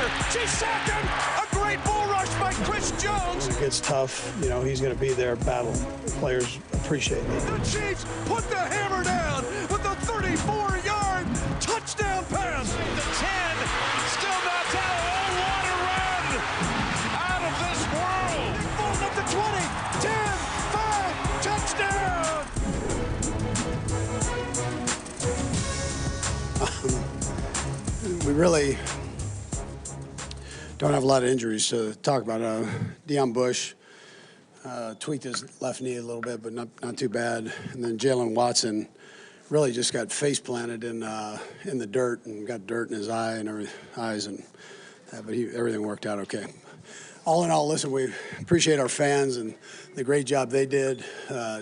pressure. She's sacked him. A great bull rush by Chris Jones. When it gets tough, you know, he's going to be there, battle. Players appreciate it. The Chiefs put the hammer down with a 34-yard touchdown pass. The 10, still not down. Oh, what a run out of this world. Bolton up to 20, 10, 5, touchdown. We really don't have a lot of injuries to talk about. Deion Bush tweaked his left knee a little bit, but not too bad. And then Jalen Watson really just got face planted in the dirt and got dirt in his eyes, but everything worked out okay. All in all, listen, we appreciate our fans and the great job they did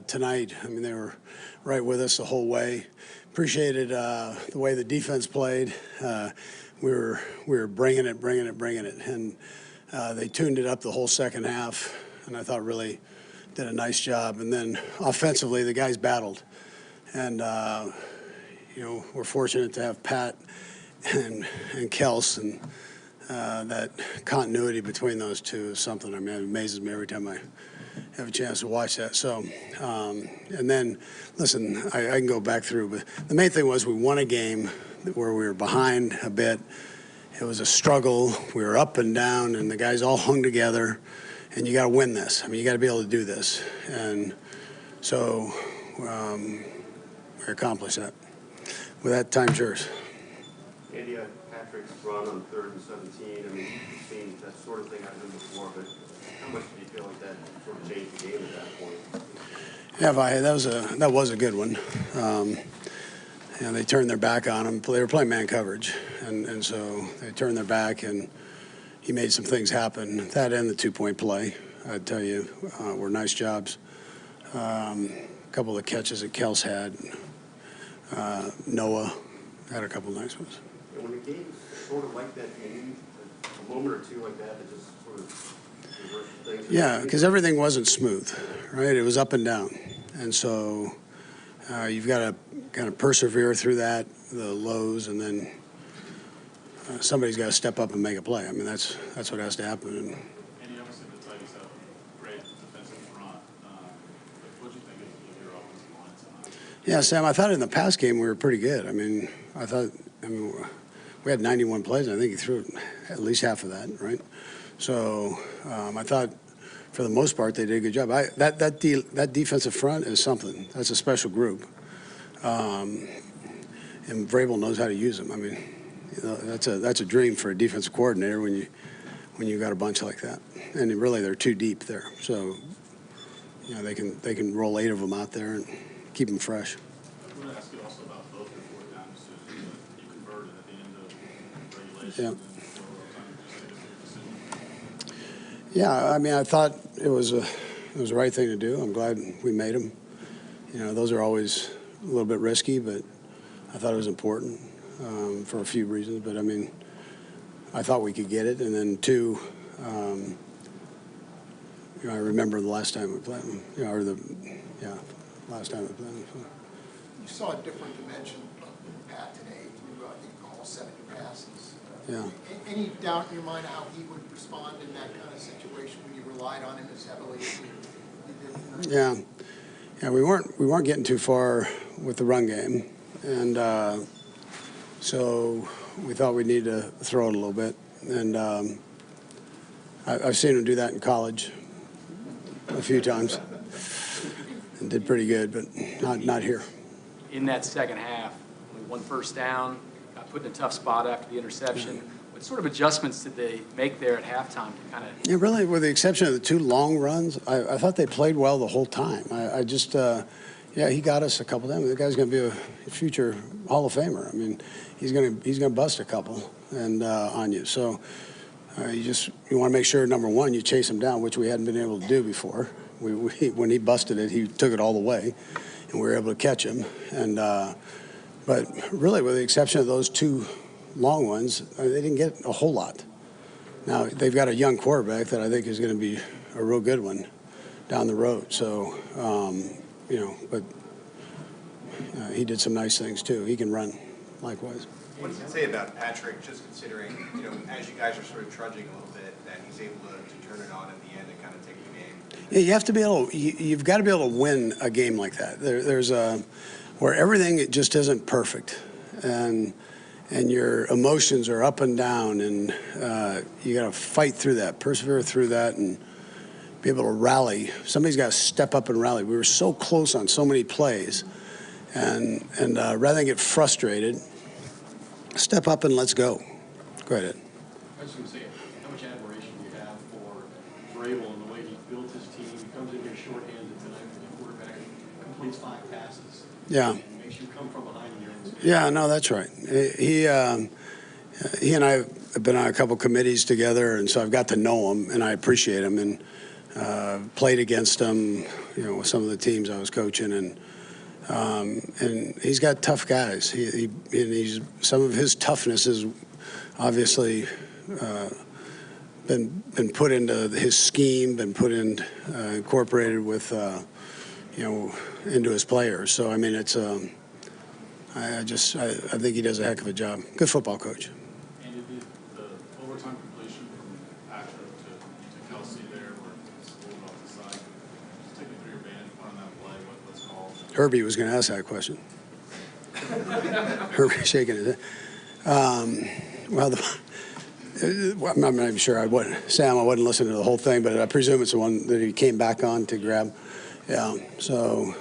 tonight. I mean, they were right with us the whole way. Appreciated the way the defense played. We were bringing it, and they tuned it up the whole second half, and I thought really did a nice job. And then offensively, the guys battled, and you know, we're fortunate to have Pat and Kels, and that continuity between those two is something. I mean, it amazes me every time I have a chance to watch that. So, and then, listen, I can go back through, but the main thing was we won a game where we were behind a bit. It was a struggle. We were up and down, and the guys all hung together. And you got to win this. I mean, you got to be able to do this. And so we accomplished that. With that, time's yours. Andy, Patrick's run on 3rd and 17. I mean, you've seen that sort of thing happen before, but how much do you feel like that sort of changed the game at that point? Yeah, that was a good one. And they turned their back on him. They were playing man coverage, and so they turned their back, and he made some things happen. That and the 2-point play, I'd tell you, were nice jobs. A couple of the catches that Kels had. Noah had a couple of nice ones. And when the game's sort of like that, do you need a moment or two like that to just sort of reverse things? Yeah, because everything wasn't smooth, right? It was up and down. And so you've got to kind of persevere through that, the lows, and then somebody's got to step up and make a play. I mean, that's what has to happen. And you obviously the Tigers have a great defensive front. What do you think of your offensive line tonight? Yeah, Sam, I thought in the past game we were pretty good. I mean, we had 91 plays, and I think he threw at least half of that, right? So I thought for the most part they did a good job. That defensive front is something. That's a special group. And Vrabel knows how to use them. I mean, you know, that's a dream for a defensive coordinator when you got a bunch like that. And really, they're too deep there. So, you know, they can roll 8 of them out there and keep them fresh. I want to ask you also about both your 4th down decisions that you converted at the end of regulation. Yeah. Yeah, I mean, I thought it was the right thing to do. I'm glad we made them. You know, those are always a little bit risky, but I thought it was important for a few reasons. But I mean, I thought we could get it, and then 2, you know, I remember the last time we played them. You know, last time we played them. So. You saw a different dimension of Pat today. You, I think, almost 70 passes. Yeah. Any doubt in your mind how he would respond in that kind of situation when you relied on him as heavily as you did tonight? Yeah, we weren't getting too far with the run game, and so we thought we needed to throw it a little bit. And I've seen him do that in college a few times, and did pretty good, but not here. In that second half, only 1 first down, got put in a tough spot after the interception. Yeah. What sort of adjustments did they make there at halftime to kind of? Yeah, really, with the exception of the 2 long runs, I thought they played well the whole time. I just, yeah, he got us a couple of them. The guy's going to be a future Hall of Famer. I mean, he's going to bust a couple and on you. So you want to make sure, number one, you chase him down, which we hadn't been able to do before. When he busted it, he took it all the way, and we were able to catch him. And but really, with the exception of those 2 long ones, they didn't get a whole lot. Now, they've got a young quarterback that I think is going to be a real good one down the road. So, you know, but he did some nice things, too. He can run likewise. What does it say about Patrick, just considering, you know, as you guys are sort of trudging a little bit, that he's able to turn it on at the end and kind of take the game? Yeah, you have to be able. You've got to be able to win a game like that. There's a where everything just isn't perfect, and your emotions are up and down, and you got to fight through that, persevere through that, and be able to rally. Somebody's got to step up and rally. We were so close on so many plays, and rather than get frustrated, step up and let's go. Go ahead. I was going to say, how much admiration do you have for Vrabel and the way he built his team? He comes in here shorthanded tonight for the quarterback, completes 5 passes. Yeah. And makes you come from behind in your own state. Yeah, no, that's right. He and I have been on a couple committees together, and so I've got to know him, and I appreciate him, and played against him, you know, with some of the teams I was coaching, and he's got tough guys. He's some of his toughness is obviously been put into his scheme, been put in incorporated with you know, into his players. So I mean, it's I think he does a heck of a job. Good football coach. And did the overtime completion from Patrick to Kelsey there, where it's a little off the side, just take me through your vantage point on that play, what's called? Herbie was going to ask that question. Herbie shaking his head. Well, I'm not even sure. I wasn't listening to the whole thing, but I presume it's the one that he came back on to grab. Yeah. So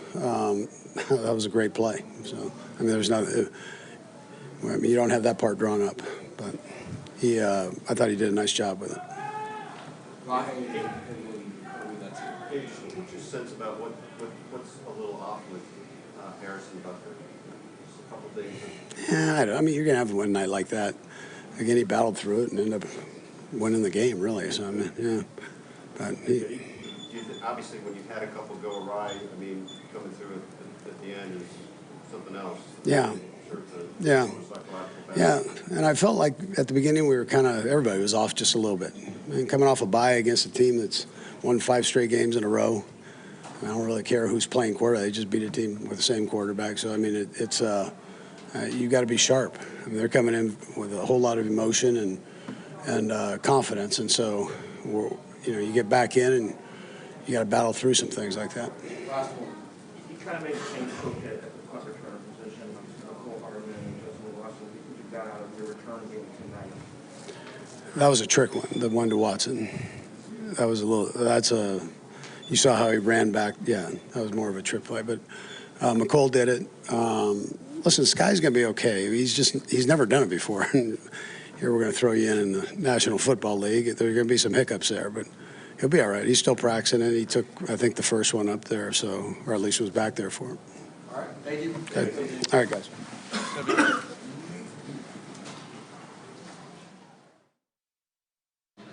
that was a great play. So I mean, there's not. I mean, you don't have that part drawn up, but I thought he did a nice job with it. What's your sense about what's a little off with Harrison Butker? Just a couple things. Yeah, I mean, you're gonna have one night like that. Again, he battled through it and ended up winning the game, really. So I mean, yeah. But obviously, when you've had a couple go awry, I mean, coming through at the end is something else. Yeah. Yeah. Yeah, and I felt like at the beginning we were everybody was off just a little bit. And coming off a bye against a team that's won 5 straight games in a row, I don't really care who's playing quarterback. They just beat a team with the same quarterback. So, I mean, it's you got to be sharp. I mean, they're coming in with a whole lot of emotion and confidence. And so, you know, you get back in and you got to battle through some things like that. Last one. You kind of made a change at the punt return position. Cole Hartman and Justin Russell. You got out of your return game tonight. That was a trick one, the one to Watson. That was you saw how he ran back. Yeah, that was more of a trick play. But McCole did it. Listen, this guy's going to be okay. He's never done it before. Here we're going to throw you in the National Football League. There are going to be some hiccups there, but he'll be all right. He's still practicing, and he took, I think, the first one up there, so, or at least was back there for him. All right, thank you. Okay. All right, guys.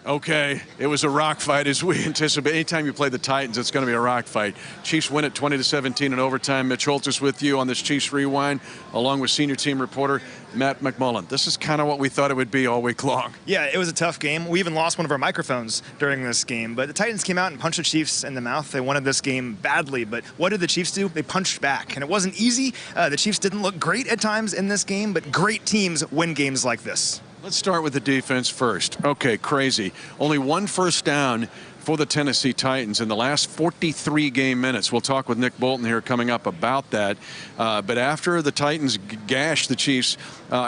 Okay, it was a rock fight as we anticipate. Anytime you play the Titans, it's going to be a rock fight. Chiefs win it 20-17 in overtime. Mitch Holthus with you on this Chiefs Rewind, along with senior team reporter Matt McMullen. This is kind of what we thought it would be all week long. Yeah, it was a tough game. We even lost one of our microphones during this game. But the Titans came out and punched the Chiefs in the mouth. They wanted this game badly. But what did the Chiefs do? They punched back. And it wasn't easy. The Chiefs didn't look great at times in this game, but great teams win games like this. Let's start with the defense first. Okay, crazy. Only 1 first down for the Tennessee Titans in the last 43 game minutes. We'll talk with Nick Bolton here coming up about that. But after the Titans gashed the Chiefs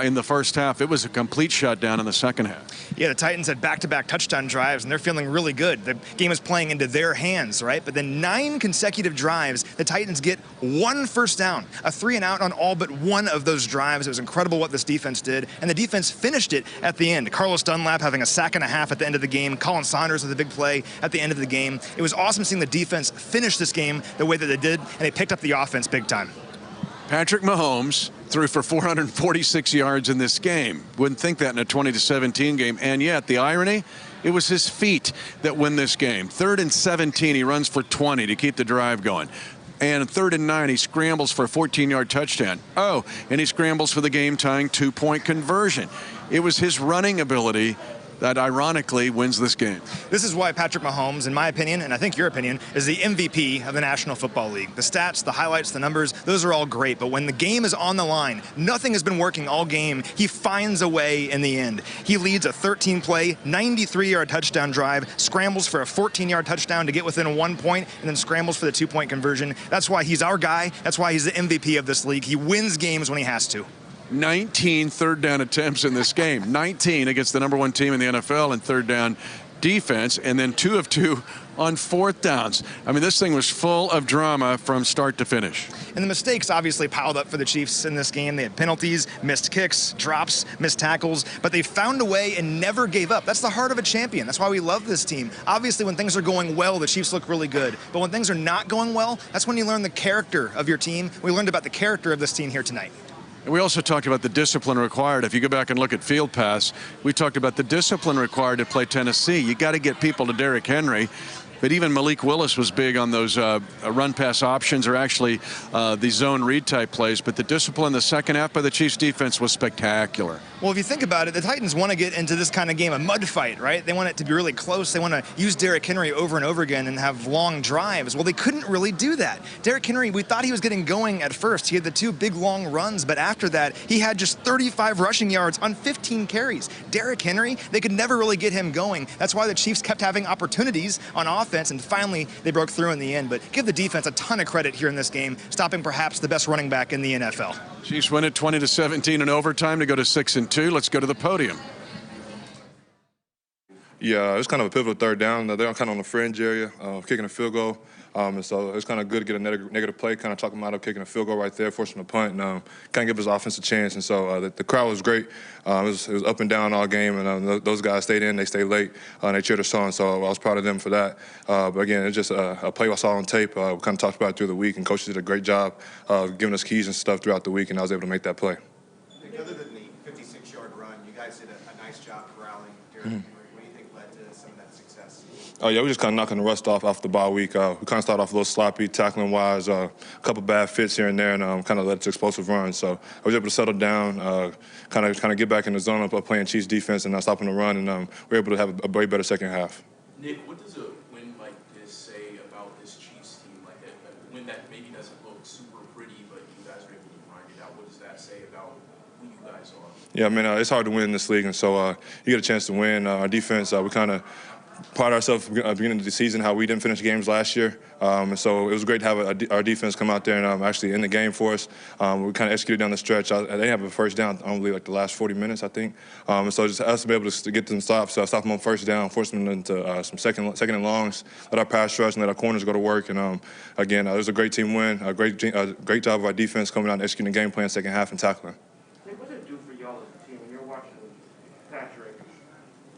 in the first half, it was a complete shutdown in the second half. Yeah, the Titans had back-to-back touchdown drives, and they're feeling really good. The game is playing into their hands, right? But then 9 consecutive drives, the Titans get 1 first down, a 3-and-out on all but one of those drives. It was incredible what this defense did, and the defense finished it at the end. Carlos Dunlap having a sack and a half at the end of the game. Colin Saunders with a big play at the end of the game. It was awesome seeing the defense finish this game the way that they did, and they picked up the offense big time. Patrick Mahomes threw for 446 yards in this game. Wouldn't think that in a 20-17 game. And yet, the irony, it was his feet that win this game. 3rd and 17, he runs for 20 to keep the drive going. And 3rd and 9, he scrambles for a 14-yard touchdown. Oh, and he scrambles for the game-tying 2-point conversion. It was his running ability that ironically wins this game. This is why Patrick Mahomes, in my opinion, and I think your opinion, is the MVP of the National Football League. The stats, the highlights, the numbers, those are all great, but when the game is on the line, nothing has been working all game. He finds a way in the end. He leads a 13-play, 93-yard touchdown drive, scrambles for a 14-yard touchdown to get within 1 point, and then scrambles for the 2-point conversion. That's why he's our guy. That's why he's the MVP of this league. He wins games when he has to. 19 third down attempts in this game. 19 against the #1 team in the NFL in third down defense, and then 2 of 2 on fourth downs. I mean, this thing was full of drama from start to finish. And the mistakes obviously piled up for the Chiefs in this game. They had penalties, missed kicks, drops, missed tackles, but they found a way and never gave up. That's the heart of a champion. That's why we love this team. Obviously, when things are going well, the Chiefs look really good. But when things are not going well, that's when you learn the character of your team. We learned about the character of this team here tonight. And we also talked about the discipline required. If you go back and look at Field Pass, we talked about the discipline required to play Tennessee. You got to get people to Derrick Henry. But even Malik Willis was big on those run-pass options, or actually the zone read type plays. But the discipline in the second half by the Chiefs defense was spectacular. Well, if you think about it, the Titans want to get into this kind of game, a mud fight, right? They want it to be really close. They want to use Derrick Henry over and over again and have long drives. Well, they couldn't really do that. Derrick Henry, we thought he was getting going at first. He had the 2 big long runs, but after that, he had just 35 rushing yards on 15 carries. Derrick Henry, they could never really get him going. That's why the Chiefs kept having opportunities on offense, and finally they broke through in the end. But give the defense a ton of credit here in this game, stopping perhaps the best running back in the NFL. Chiefs win it 20-17 in overtime to go to 6-2. Let's go to the podium. Yeah, it's kind of a pivotal third down. They're kind of on the fringe area, kicking a field goal. And so it's kind of good to get a negative play, kind of talk them out of kicking a field goal right there, forcing a punt, and kind of give his offense a chance. And so the crowd was great. It was up and down all game, and those guys stayed in. They stayed late, and they cheered us on. So I was proud of them for that. But again, it's just a play I saw on tape. We kind of talked about it through the week, and coaches did a great job of giving us keys and stuff throughout the week, and I was able to make that play. Other than the 56-yard run, you guys did a nice job corralling Derrick Henry. What do you think led to some of that success? Oh, yeah, we just kind of knocking the rust off the bye week. We kind of started off a little sloppy tackling-wise, a couple bad fits here and there, and kind of led to explosive runs. So I was able to settle down, kind of get back in the zone of playing Chiefs defense and not stopping the run, and we were able to have a way better second half. Nick, what does a win like this say about this Chiefs team? Like a win that maybe doesn't look super pretty, but you guys are able to grind it out. What does that say about who you guys are? Yeah, I mean, it's hard to win in this league, and so you get a chance to win. Our defense, we kind of pride ourselves at the beginning of the season how we didn't finish games last year. And so it was great to have our defense come out there and actually end the game for us. We kind of executed down the stretch. They didn't have a first down, only like the last 40 minutes, I think. And so just us to be able to get them stops, stop them on first down, force them into some second and longs, let our pass rush and let our corners go to work. And again, it was a great team win, a great job of our defense coming out and executing the game plan second half and tackling. Nick, what does it do for y'all as a team when you're watching Patrick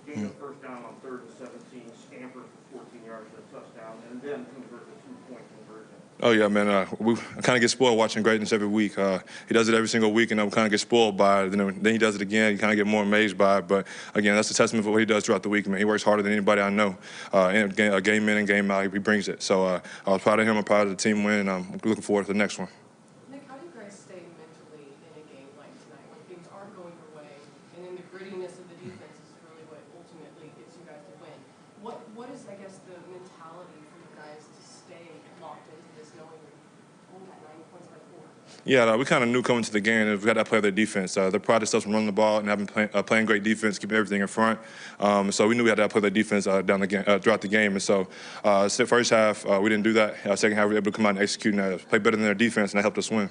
gain a first down on 3rd and 17, scamper for 14 yards for a touchdown, and then convert the 2-point conversion? Oh, yeah, man. We kind of get spoiled watching greatness every week. He does it every single week, and we kind of get spoiled by it. Then he does it again. You kind of get more amazed by it. But, again, that's a testament for what he does throughout the week, man. He works harder than anybody I know. And game in and game out, he brings it. So I was proud of him. I'm proud of the team win, and I'm looking forward to the next one. Nick, how do you guys stay mentally in a game like tonight when things aren't going your way, and then the grittiness of the defense is really what ultimately gets you guys to win? What is, I guess, the mentality for you guys to stay locked into this, knowing you're only at 9 points by 4? Yeah, we kind of knew coming to the game that we got to play their defense. They pride themselves on running the ball and playing great defense, keeping everything in front. So we knew we had to play their defense down the game, throughout the game. And so first half, we didn't do that. Second half, we were able to come out and execute and play better than their defense, and that helped us win.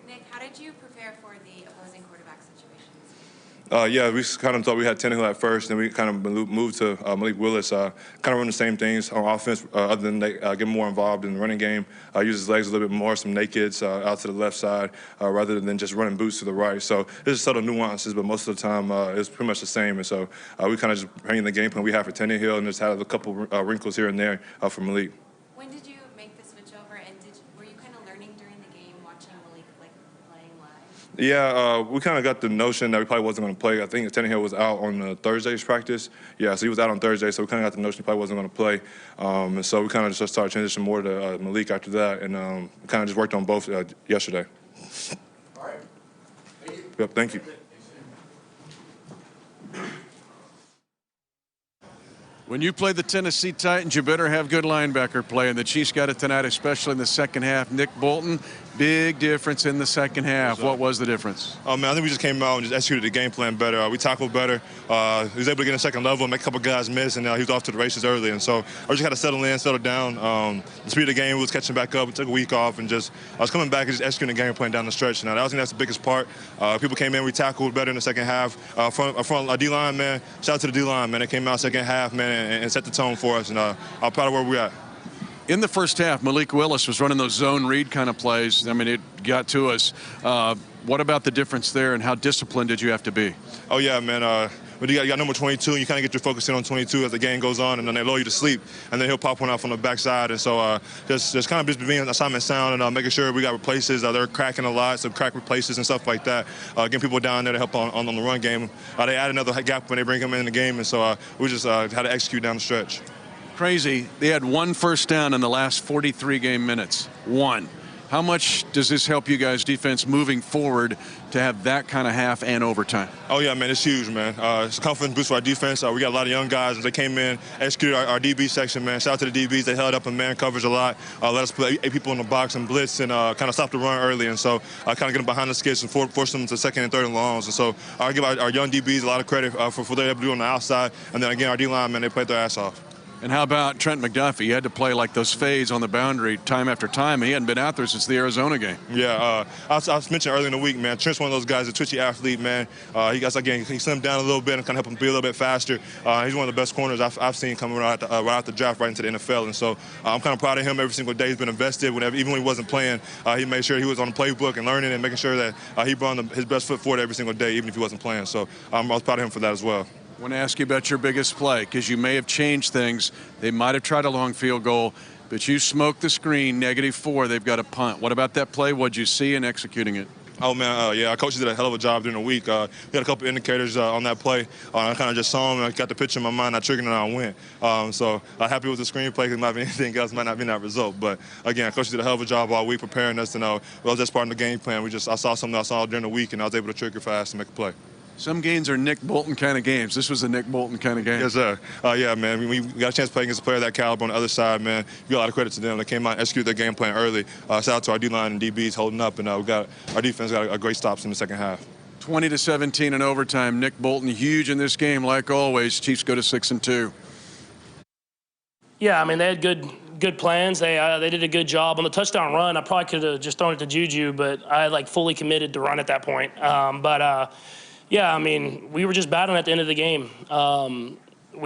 Nick, how did you prepare for the opposing quarterback situations? Yeah, we kind of thought we had Tannehill at first, and we kind of moved to Malik Willis. Kind of run the same things on offense, other than they get more involved in the running game, use his legs a little bit more, some nakeds out to the left side, rather than just running boots to the right. So there's subtle nuances, but most of the time it's pretty much the same. And so we kind of just bring the game plan we have for Tannehill, and just had a couple wrinkles here and there for Malik. When did you make the switch over, and were you kind of learning during the game, watching Malik playing live? Yeah, we kind of got the notion that we probably wasn't going to play. I think Tannehill was out on Thursday's practice. Yeah, so he was out on Thursday, so we kind of got the notion he probably wasn't going to play. And so we kind of just started transitioning more to Malik after that, and kind of just worked on both yesterday. All right. Thank you. Yep, thank you. When you play the Tennessee Titans, you better have good linebacker play, and the Chiefs got it tonight, especially in the second half. Nick Bolton, big difference in the second half. What was the difference? Oh, man, I think we just came out and just executed the game plan better. We tackled better. He was able to get in the second level, make a couple guys miss, and he was off to the races early. And so I just had to settle in, settle down. The speed of the game was catching back up. We took a week off, and I was coming back and just executing the game plan down the stretch. Now, that's the biggest part. People came in, we tackled better in the second half. Front D-line, man, shout out to the D-line, man. They came out second half, man, and set the tone for us. And I'm proud of where we're at. In the first half, Malik Willis was running those zone read kind of plays. I mean, it got to us. What about the difference there, and how disciplined did you have to be? Oh, yeah, man. But you got number 22, and you kind of get your focus in on 22 as the game goes on, and then they lull you to sleep, and then he'll pop one off on the backside. And so just kind of being assignment sound and making sure we got replaces. They're cracking a lot, so crack replaces and stuff like that. Getting people down there to help on the run game. They add another gap when they bring him in the game, and so we just had to execute down the stretch. Crazy. They had 1 first down in the last 43 game minutes. 1. How much does this help you guys defense moving forward to have that kind of half and overtime? Oh, yeah, man, it's huge, man. It's a confidence boost for our defense. We got a lot of young guys, and they came in, executed our DB section, man. Shout out to the DBs. They held up in man coverage a lot. Let us put 8 people in the box and blitz and kind of stop the run early. And so kind of get them behind the skids and force them to second and third and longs. And so I give our young DBs a lot of credit for what they're able to do on the outside. And then, again, our D-line, man, they played their ass off. And how about Trent McDuffie? He had to play like those fades on the boundary time after time. He hadn't been out there since the Arizona game. Yeah, I was mentioned earlier in the week, man. Trent's one of those guys, a twitchy athlete, man. He slimmed down a little bit and kind of help him be a little bit faster. He's one of the best corners I've seen coming right out the draft right into the NFL. And so I'm kind of proud of him. Every single day he's been invested. Even when he wasn't playing, he made sure he was on the playbook and learning and making sure that he brought his best foot forward every single day, even if he wasn't playing. So I was proud of him for that as well. I want to ask you about your biggest play, because you may have changed things. They might have tried a long field goal, but you smoked the screen, -4. They've got a punt. What about that play? What'd you see in executing it? Oh, man, yeah, our coaches did a hell of a job during the week. We had a couple indicators on that play. I kind of just saw them, and I got the picture in my mind. I triggered and I went. So I'm happy with the screenplay, because might be anything else, might not be that result. But, again, coaches did a hell of a job all week preparing us to know. Well, that's part of the game plan. I saw something I saw during the week, and I was able to trigger fast and make a play. Some games are Nick Bolton kind of games. This was a Nick Bolton kind of game. Yes, sir. Yeah, man. We got a chance to play against a player of that caliber on the other side, man. We got a lot of credit to them. They came out and executed their game plan early. Shout out to our D-line and DBs holding up, and our defense got a great stops in the second half. 20-17 in overtime. Nick Bolton huge in this game, like always. Chiefs go to 6-2. Yeah, I mean, they had good plans. They did a good job on the touchdown run. I probably could have just thrown it to Juju, but I had fully committed to run at that point. Yeah, I mean, we were just battling at the end of the game.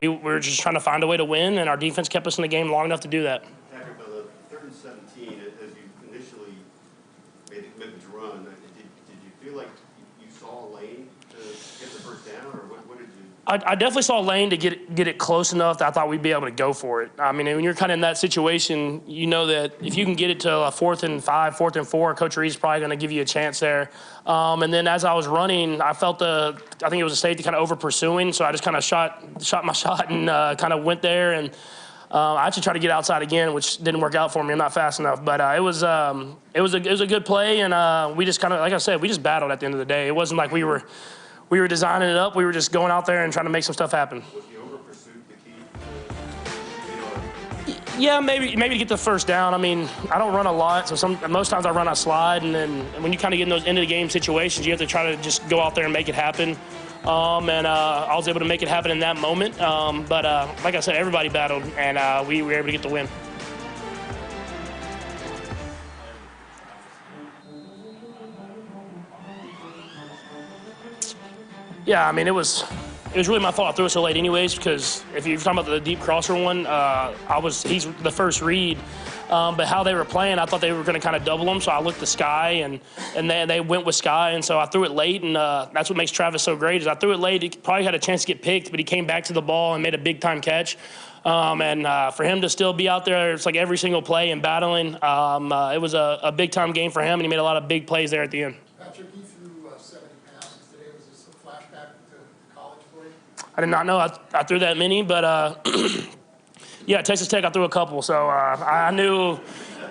We were just trying to find a way to win, and our defense kept us in the game long enough to do that. Patrick, on the 3rd and 17, as you initially made the commitment to run, did you feel like you saw a lane to get the first down, or what did you? I definitely saw a lane to get it close enough that I thought we'd be able to go for it. I mean, when you're kind of in that situation, you know that if you can get it to a 4th and 5, 4th and 4, Coach Reid's probably going to give you a chance there. And then as I was running, I felt I think it was a safety kind of over pursuing, so I just kind of shot my shot and kind of went there. And I actually tried to get outside again, which didn't work out for me. I'm not fast enough, but it was a good play, and we just kind of, like I said, we just battled at the end of the day. It wasn't like we were designing it up. We were just going out there and trying to make some stuff happen. Was the over pursuit the key? Yeah, maybe to get the first down. I mean, I don't run a lot, so most times I run a slide, and then when you kind of get in those end of the game situations, you have to try to just go out there and make it happen. I was able to make it happen in that moment. But like I said, everybody battled, and we were able to get the win. Yeah, I mean, it was really my fault I threw it so late anyways, because if you're talking about the deep crosser one, he's the first read. But how they were playing, I thought they were going to kind of double him, so I looked to Sky, and they went with Sky, and so I threw it late, and that's what makes Travis so great is I threw it late. He probably had a chance to get picked, but he came back to the ball and made a big-time catch. For him to still be out there, it's like every single play and battling, it was a big-time game for him, and he made a lot of big plays there at the end. Patrick, you threw 70 passes today. Was this a flashback to college for you? I did not know I threw that many, but yeah, Texas Tech, I threw a couple, so I knew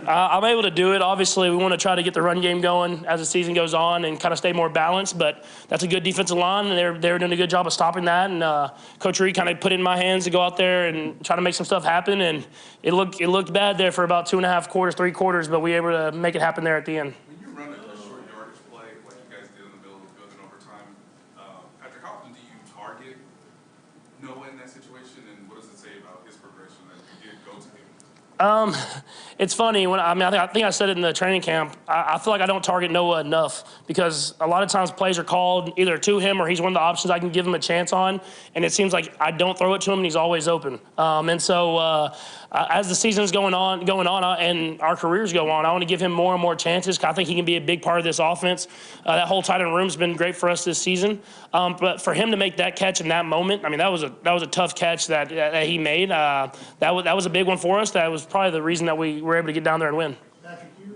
I'm able to do it. Obviously, we want to try to get the run game going as the season goes on and kind of stay more balanced, but that's a good defensive line, and they're doing a good job of stopping that. And Coach Reid kind of put it in my hands to go out there and try to make some stuff happen, and it looked bad there for about 2.5 quarters, 3 quarters, but we were able to make it happen there at the end. When you run a short yardage play like you guys did in the middle of the field in overtime, Patrick, how often do you target Noah in that situation, and what does it say about his progression that you did go to him? It's funny I think I said it in the training camp. I feel like I don't target Noah enough because a lot of times plays are called either to him or he's one of the options I can give him a chance on, and it seems like I don't throw it to him and he's always open. And so as the season's going on and our careers go on, I want to give him more and more chances because I think he can be a big part of this offense. That whole tight end room's been great for us this season. But for him to make that catch in that moment, that was a tough catch that he made. That was a big one for us. That was probably the reason that we were able to get down there and win. Patrick, you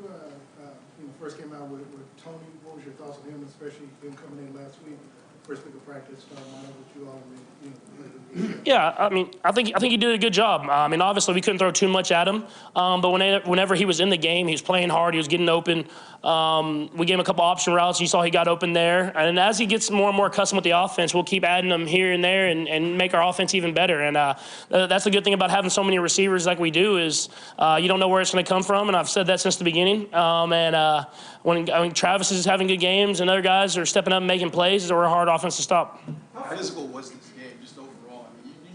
first came out with Tony. What was your thoughts on him, especially him coming in last week, first week of practice, starting out with you all? Yeah, I think he did a good job. Obviously we couldn't throw too much at him, but whenever he was in the game, he was playing hard. He was getting open. We gave him a couple option routes. You saw he got open there. And as he gets more and more accustomed with the offense, we'll keep adding them here and there and make our offense even better. And that's the good thing about having so many receivers like we do is you don't know where it's going to come from. And I've said that since the beginning. When Travis is having good games and other guys are stepping up and making plays, we're a hard offense to stop. How physical was this game, just overall?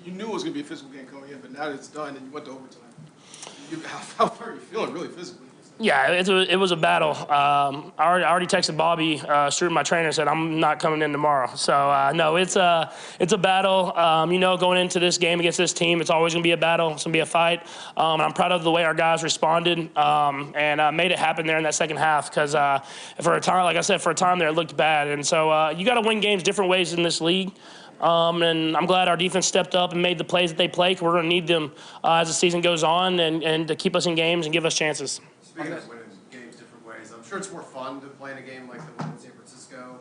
You knew it was going to be a physical game coming in, but now that it's done and you went to overtime, how are you feeling really physically? Yeah, it was a battle. I already texted Bobby, Stewart, my trainer, said I'm not coming in tomorrow. So no, it's a battle. Going into this game against this team, it's always going to be a battle. It's going to be a fight. And I'm proud of the way our guys responded and made it happen there in that second half. Because for a time, like I said, for a time there, it looked bad. And so you got to win games different ways in this league. And I'm glad our defense stepped up and made the plays that they play. We're going to need them as the season goes on and to keep us in games and give us chances. Speaking of winning games different ways, I'm sure it's more fun to play in a game like the one in San Francisco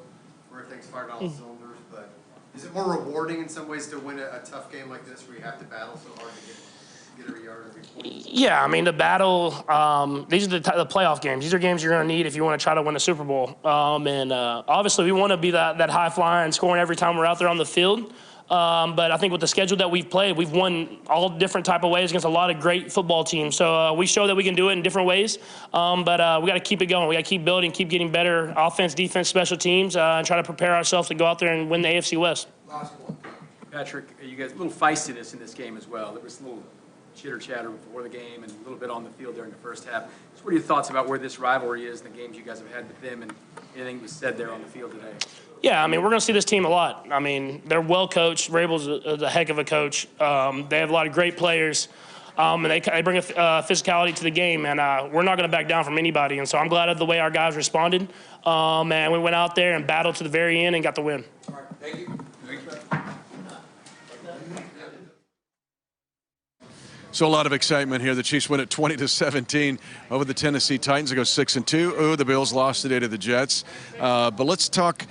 where things fired on all cylinders, but is it more rewarding in some ways to win a tough game like this where you have to battle so hard to get every yard, every point? Yeah, the battle, these are the playoff games. These are games you're going to need if you want to try to win a Super Bowl. Obviously we want to be that high flyer and scoring every time we're out there on the field. But I think with the schedule that we've played, we've won all different type of ways against a lot of great football teams. So we show that we can do it in different ways. But we got to keep it going. We got to keep building, keep getting better offense, defense, special teams, and try to prepare ourselves to go out there and win the AFC West. Patrick, you guys, a little feistiness in this game as well. There was a little chitter-chatter before the game and a little bit on the field during the first half. So what are your thoughts about where this rivalry is and the games you guys have had with them and anything was said there on the field today? Yeah, we're going to see this team a lot. They're well coached. Rabel's a heck of a coach. They have a lot of great players, and they bring a physicality to the game, and we're not going to back down from anybody. And so I'm glad of the way our guys responded, and we went out there and battled to the very end and got the win. All right, thank you. So a lot of excitement here. The Chiefs win it 20-17 over the Tennessee Titans. They go 6-2. Oh, the Bills lost today to the Jets. But let's talk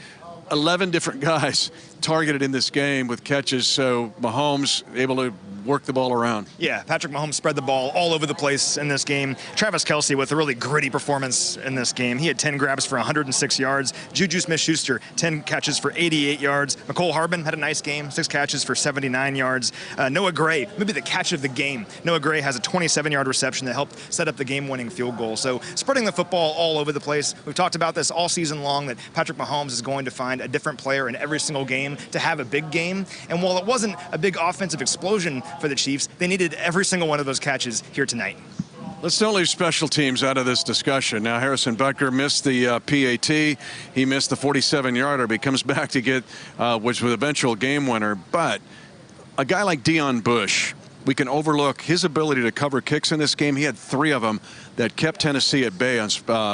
11 different guys targeted in this game with catches. So Mahomes able to work the ball around. Yeah, Patrick Mahomes spread the ball all over the place in this game. Travis Kelce with a really gritty performance in this game. He had 10 grabs for 106 yards. Juju Smith-Schuster, 10 catches for 88 yards. McCole Harbin had a nice game, 6 catches for 79 yards. Noah Gray, maybe the catch of the game. Noah Gray has a 27-yard reception that helped set up the game-winning field goal. So spreading the football all over the place. We've talked about this all season long, that Patrick Mahomes is going to find a different player in every single game to have a big game. And while it wasn't a big offensive explosion for the Chiefs, they needed every single one of those catches here tonight. Let's don't leave special teams out of this discussion. Now, Harrison Butker missed the PAT. He missed the 47-yarder, but he comes back to get, which was the eventual game winner. But a guy like Deion Bush, we can overlook his ability to cover kicks in this game. He had 3 of them that kept Tennessee at bay on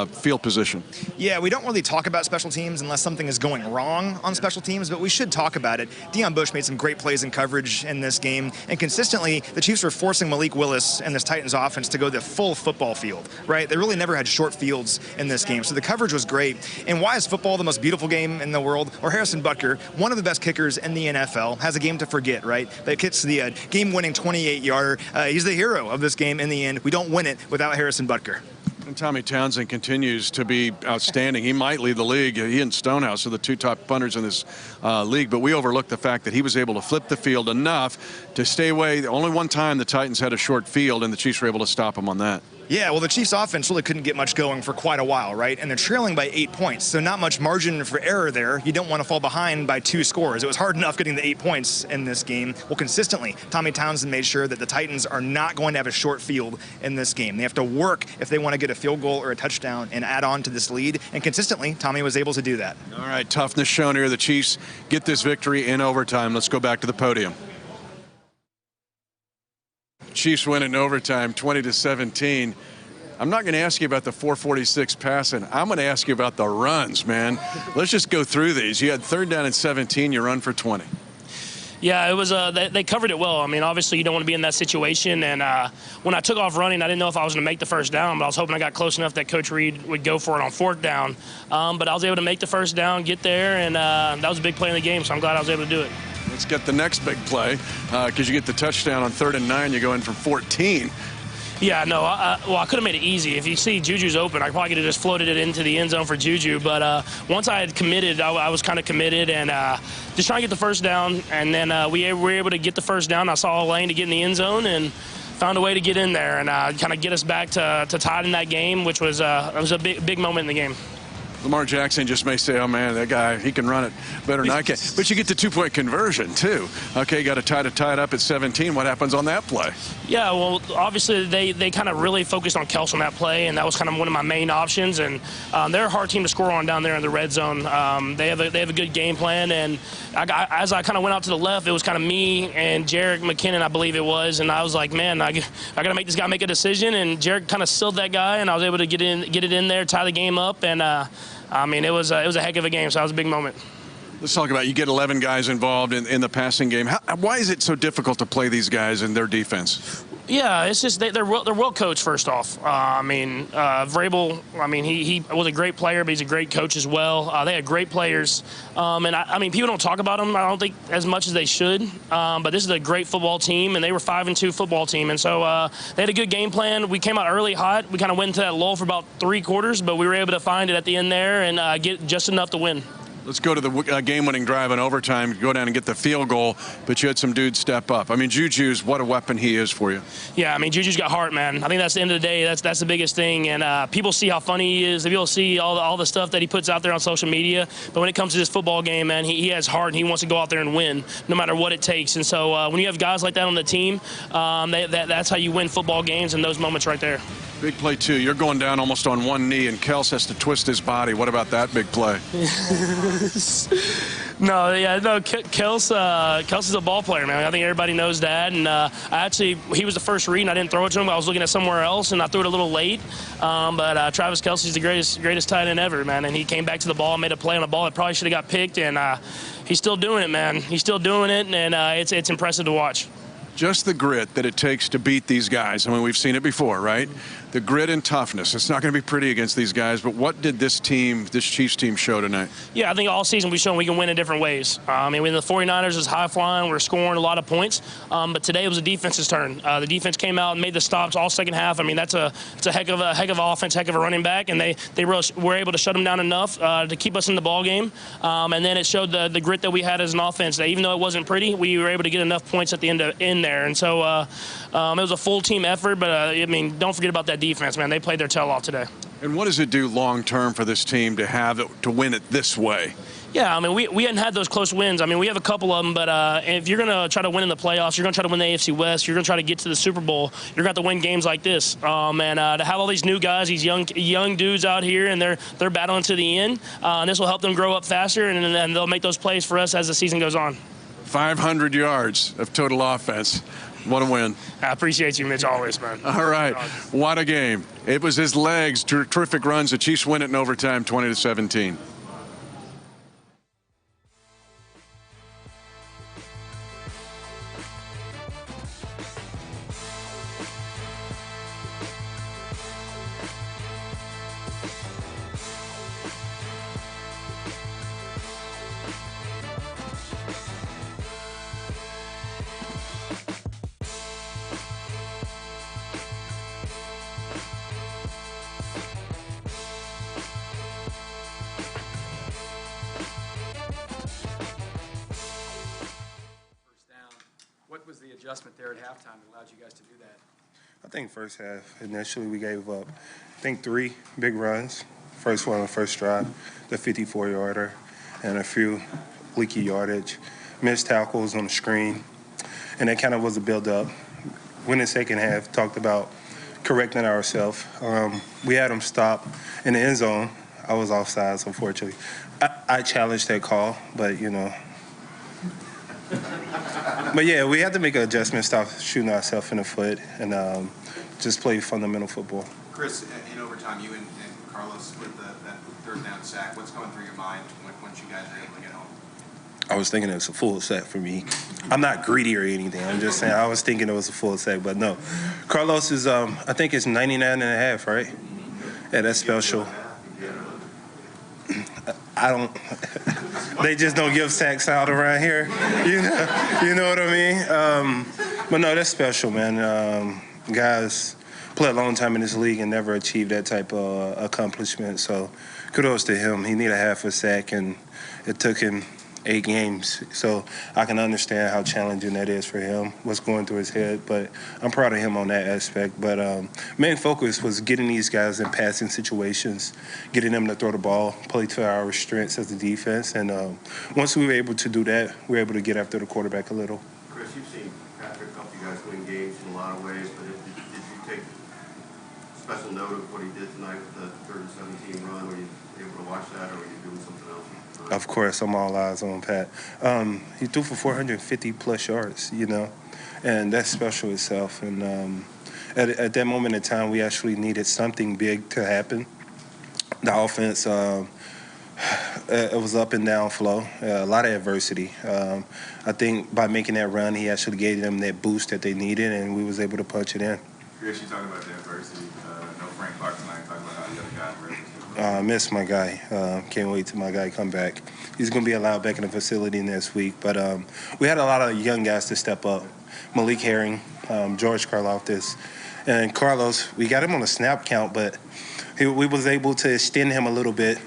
field position. Yeah, we don't really talk about special teams unless something is going wrong on special teams, but we should talk about it. Deion Bush made some great plays in coverage in this game, and consistently, the Chiefs were forcing Malik Willis and this Titans offense to go the full football field, right? They really never had short fields in this game, so the coverage was great. And why is football the most beautiful game in the world? Or Harrison Butker, one of the best kickers in the NFL, has a game to forget, right? That kicks the game-winning 28-yarder. He's the hero of this game in the end. We don't win it without Harrison Butker. And Tommy Townsend continues to be outstanding. He might lead the league. He and Stonehouse are the two top punters in this league, but we overlooked the fact that he was able to flip the field enough to stay away. Only one time the Titans had a short field, and the Chiefs were able to stop him on that. Yeah, well, the Chiefs' offense really couldn't get much going for quite a while, right? And they're trailing by 8 points, so not much margin for error there. You don't want to fall behind by 2 scores. It was hard enough getting the 8 points in this game. Well, consistently, Tommy Townsend made sure that the Titans are not going to have a short field in this game. They have to work if they want to get a field goal or a touchdown and add on to this lead, and consistently, Tommy was able to do that. All right, toughness shown here. The Chiefs get this victory in overtime. Let's go back to the podium. Chiefs win in overtime, 20-17. I'm not going to ask you about the 446 passing. I'm going to ask you about the runs, man. Let's just go through these. You had 3rd down and 17. You run for 20. Yeah, it was. They covered it well. I mean, obviously you don't want to be in that situation. And when I took off running, I didn't know if I was going to make the first down, but I was hoping I got close enough that Coach Reid would go for it on 4th down. But I was able to make the first down, get there, and that was a big play in the game. So I'm glad I was able to do it. Let's get the next big play because you get the touchdown on 3rd and 9. You go in from 14. Yeah, no, well, I could have made it easy. If you see Juju's open, I probably could have just floated it into the end zone for Juju. But once I had committed, I was kind of committed and just trying to get the first down. And then we were able to get the first down. I saw a lane to get in the end zone and found a way to get in there and kind of get us back to tied in that game, which was it was a big moment in the game. Lamar Jackson just may say, oh, man, that guy, he can run it better than I can. But you get the 2-point conversion, too. Okay, got to tie it up at 17. What happens on that play? Yeah, well, obviously they kind of really focused on Kels on that play, and that was kind of one of my main options. And they're a hard team to score on down there in the red zone. They have a good game plan. And as I kind of went out to the left, it was kind of me and Jarek McKinnon, I believe it was. And I was like, man, I got to make this guy make a decision. And Jarek kind of sealed that guy, and I was able to get it in there, tie the game up. And I mean, it was a heck of a game, so that was a big moment. Let's talk about you get 11 guys involved in the passing game. Why is it so difficult to play these guys in their defense? Yeah, it's just they're well coached, first off. I mean, Vrabel, I mean, he was a great player, but he's a great coach as well. They had great players. And I mean, people don't talk about them, I don't think, as much as they should. But this is a great football team, and they were 5-2 football team. And so they had a good game plan. We came out early hot. We kind of went into that lull for about 3 quarters, but we were able to find it at the end there and get just enough to win. Let's go to the game-winning drive in overtime, go down and get the field goal, but you had some dudes step up. I mean, Juju's, what a weapon he is for you. Yeah, I mean, Juju's got heart, man. I think that's the end of the day. That's the biggest thing. And people see how funny he is. People see all the stuff that he puts out there on social media. But when it comes to this football game, man, he has heart, and he wants to go out there and win, no matter what it takes. And so when you have guys like that on the team, that's how you win football games in those moments right there. Big play, too. You're going down almost on one knee, and Kels has to twist his body. What about that big play? Kels is a ball player, man. I think everybody knows that. And he was the first read, and I didn't throw it to him. I was looking at somewhere else, and I threw it a little late. But Travis Kelce's the greatest tight end ever, man. And he came back to the ball and made a play on a ball that probably should have got picked. And he's still doing it, man. He's still doing it, and it's impressive to watch. Just the grit that it takes to beat these guys. I mean, we've seen it before, right? The grit and toughness. It's not going to be pretty against these guys, but what did this Chiefs team show tonight? Yeah, I think all season we've shown we can win in different ways. I mean, when the 49ers is high flying, we're scoring a lot of points. But today it was the defense's turn. The defense came out and made the stops all second half. I mean, it's a heck of offense, heck of a running back, and they were able to shut them down enough to keep us in the ball game. And then it showed the grit that we had as an offense. That even though it wasn't pretty, we were able to get enough points at the end there. And so it was a full team effort. But I mean, don't forget about that defense, man. They played their tail off today. And what does it do long term for this team to win it this way? Yeah, I mean, we hadn't had those close wins. I mean, we have a couple of them, but if you're going to try to win in the playoffs, you're going to try to win the AFC West, you're going to try to get to the Super Bowl, you're going to have to win games like this. And to have all these new guys, these young dudes out here, and they're battling to the end, and this will help them grow up faster, and they'll make those plays for us as the season goes on. 500 yards of total offense. What a win. I appreciate you, Mitch, always, man. All right. What a game. It was his legs, terrific runs. The Chiefs win it in overtime, 20-17. adjustment there at halftime that allowed you guys to do that? I think first half, initially we gave up, I think 3 big runs. First one on the first drive, the 54-yarder, and a few leaky yardage, missed tackles on the screen, and that kind of was a build-up. When the second half, talked about correcting ourselves. We had them stop in the end zone. I was offsides, unfortunately. I challenged that call, but, you know. But, yeah, we had to make an adjustment, stop shooting ourselves in the foot, and just play fundamental football. Chris, in overtime, you and Carlos split that third down sack. What's going through your mind once you guys are able to get home? I was thinking it was a full sack for me. I'm not greedy or anything. I'm just saying I was thinking it was a full sack, but no. Carlos is, I think it's 99.5, right? Yeah, that's special. I don't. They just don't give sacks out around here. You know what I mean? But no, that's special, man. Guys play a long time in this league and never achieved that type of accomplishment. So kudos to him. He needed half a sack, and it took him 8 games. So I can understand how challenging that is for him, what's going through his head. But I'm proud of him on that aspect. But main focus was getting these guys in passing situations, getting them to throw the ball, play to our strengths as a defense. And once we were able to do that, we were able to get after the quarterback a little. Chris, you've seen Patrick help you guys win games in a lot of ways, but did you take special note of what he did tonight with the 3rd and 17 run? Were you able to watch that, or were you doing something else? Of course, I'm all eyes on Pat. He threw for 450-plus yards, you know, and that's special itself. And at that moment in time, we actually needed something big to happen. The offense, it was up and down flow, a lot of adversity. I think by making that run, he actually gave them that boost that they needed, and we was able to punch it in. Chris, you talking about the adversity. No Frank Clark tonight. Talking about how the other guys were able to. I miss my guy. Can't wait till my guy come back. He's going to be allowed back in the facility next week. But we had a lot of young guys to step up. Malik Herring, George Karlaftis, and Carlos. We got him on a snap count, but we was able to extend him a little bit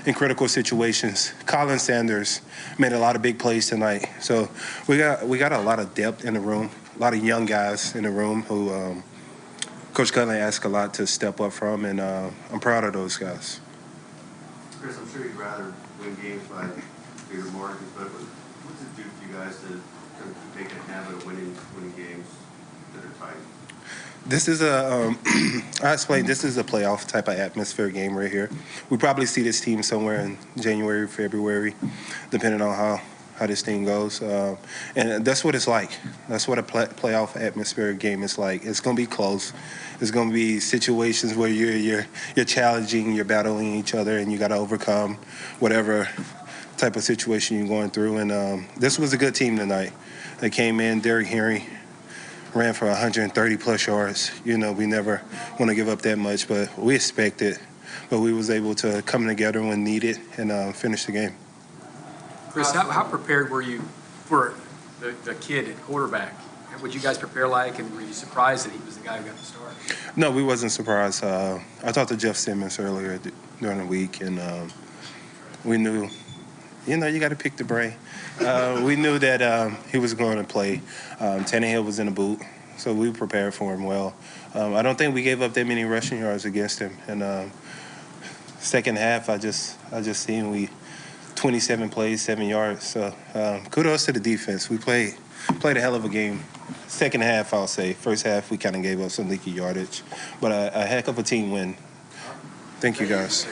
in critical situations. Colin Sanders made a lot of big plays tonight. So we got a lot of depth in the room, a lot of young guys in the room who Coach Cullen asked a lot to step up from, and I'm proud of those guys. Chris, I'm sure you'd rather win games by bigger margins, but what does it do for you guys to kind of keep making a habit of winning games that are tight? This is I explained, this is a playoff type of atmosphere game right here. We probably see this team somewhere in January, February, depending on how this thing goes. And that's what it's like. That's what a playoff atmosphere game is like. It's going to be close. There's going to be situations where you're challenging, you're battling each other, and you got to overcome whatever type of situation you're going through. And this was a good team tonight. They came in, Derrick Henry ran for 130-plus yards. You know, we never want to give up that much, but we expect it. But we was able to come together when needed and finish the game. Chris, how prepared were you for the kid at quarterback? Would you guys prepare like, and were you surprised that he was the guy who got the start? No, we wasn't surprised. I talked to Jeff Simmons earlier during the week, and we knew, you know, you got to pick the brain. We knew that he was going to play. Tannehill was in the boot, so we prepared for him well. I don't think we gave up that many rushing yards against him. And second half, I just seen we 27 plays, 7 yards. So kudos to the defense. We played a hell of a game. Second half, I'll say. First half, we kind of gave up some leaky yardage. But a heck of a team win. Thank you, guys.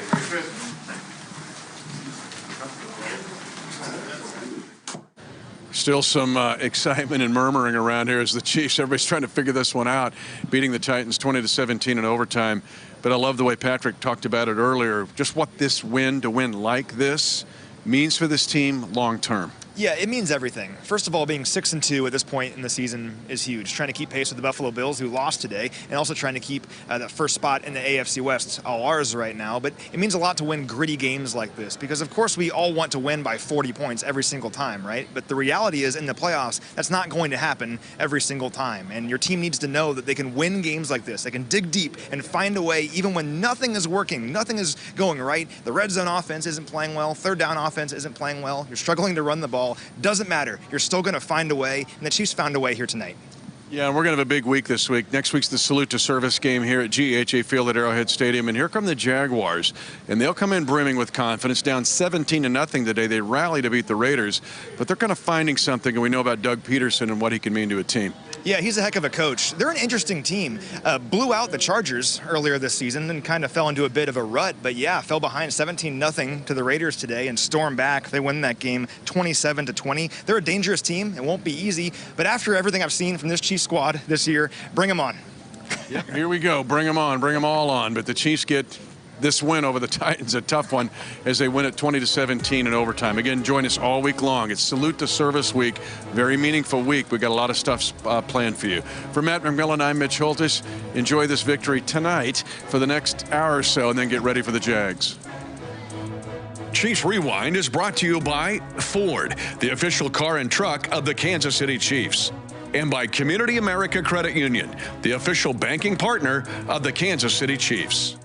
Still some excitement and murmuring around here as the Chiefs, everybody's trying to figure this one out, beating the Titans 20-17 in overtime. But I love the way Patrick talked about it earlier, just what this win, to win like this, means for this team long term. Yeah, it means everything. First of all, being 6-2 at this point in the season is huge. Trying to keep pace with the Buffalo Bills, who lost today, and also trying to keep that first spot in the AFC West all ours right now. But it means a lot to win gritty games like this, because of course we all want to win by 40 points every single time, right? But the reality is, in the playoffs, that's not going to happen every single time. And your team needs to know that they can win games like this. They can dig deep and find a way, even when nothing is working, nothing is going right. The red zone offense isn't playing well. Third down offense isn't playing well. You're struggling to run the ball. Doesn't matter. You're still going to find a way, and the Chiefs found a way here tonight. Yeah, and we're going to have a big week this week. Next week's the Salute to Service game here at GHA Field at Arrowhead Stadium. And here come the Jaguars. And they'll come in brimming with confidence. Down 17-0 today. They rally to beat the Raiders. But they're kind of finding something, and we know about Doug Peterson and what he can mean to a team. Yeah, he's a heck of a coach. They're an interesting team. Blew out the Chargers earlier this season and kind of fell into a bit of a rut. But yeah, fell behind 17-0 to the Raiders today and stormed back. They win that game 27-20. They're a dangerous team. It won't be easy. But after everything I've seen from this Chiefs squad this year, bring them on. Yep, here we go. Bring them on. Bring them all on. But the Chiefs get this win over the Titans, a tough one, as they win it 20-17 in overtime. Again, join us all week long. It's Salute to Service week. Very meaningful week. We got a lot of stuff planned for you. For Matt McMullen, I'm Mitch Holthus. Enjoy this victory tonight for the next hour or so, and then get ready for the Jags. Chiefs Rewind is brought to you by Ford, the official car and truck of the Kansas City Chiefs, and by Community America Credit Union, the official banking partner of the Kansas City Chiefs.